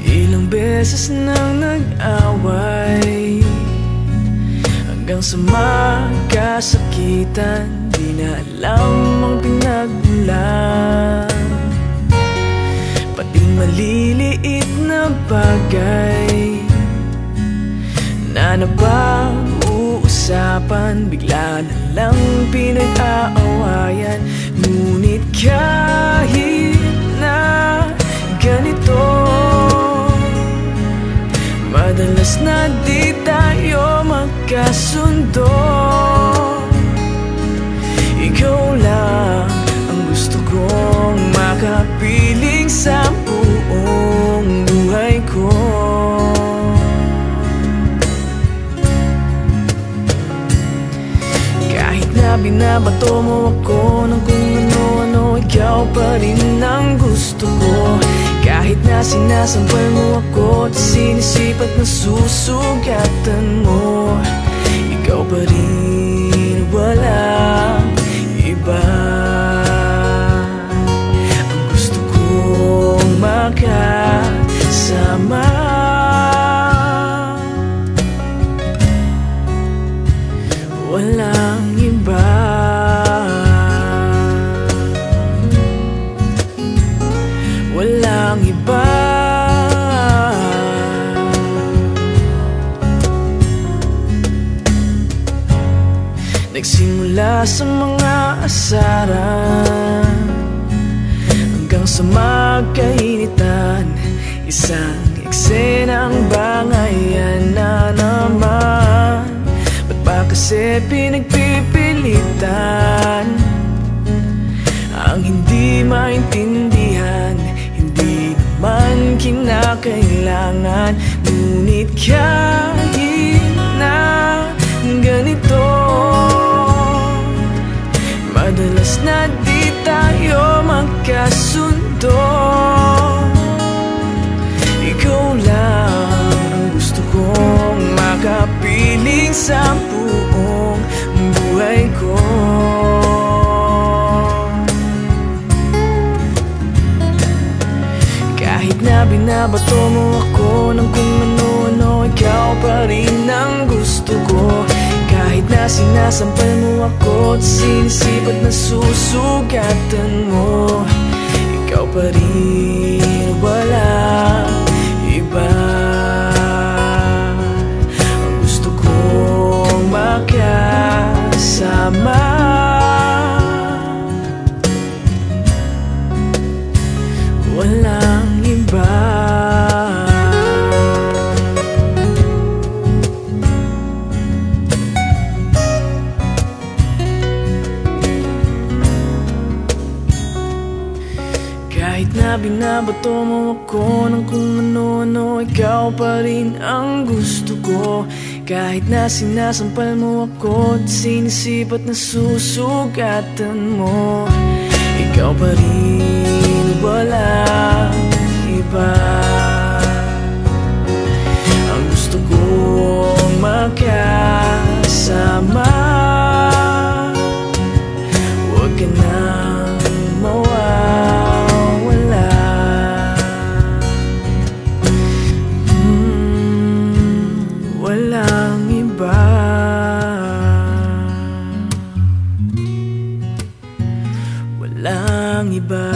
Ilang beses nang nag-away hanggang sa magkasakitan, di na alam ang pinagmulan. Pati maliliit na bagay na napag-uusapan, bigla na lang pinag-aawayan. Ngunit kahit na ganito, madalas na di tayo magkasundo. Ikaw lang ang gusto kong makapiling sa buong buhay ko. Kahit na binabato mo ako ng kung ano-ano, ikaw pa rin ang gusto ko. Kahit na sinasampal mo ako at sinisipat na susugatan mo, ikaw pa rin, walang iba. Ang gusto kong makasama, walang iba. Walang iba. Nagsimula sa mga asaran hanggang sa magkainitan, isang eksenang bangayan na naman. Ba't ba kasi pinagpipilitan ang hindi maintindihan? Hindi naman kinakailangan. Ngunit kahit na ganito, madalas na di tayo magkasundo. Ikaw lang ang gusto kong makapiling sa buong buhay ko. Kahit na binabato mo ako ng kung ano-ano, ikaw pa rin ang gusto ko. Kahit na sinasampal mo ako at sinisipat na susugatan mo, ikaw pa rin, walang iba. Ang gusto kong makasama, walang iba. Kahit na binabato mo ako ng kung ano-ano, ikaw pa rin ang gusto ko. Kahit na sinasampal mo ako at sinisipat na susugatan mo, ikaw pa rin, walang iba. Ang gusto kong makasama, huwag ka nang mawawala. Walang iba. Walang iba.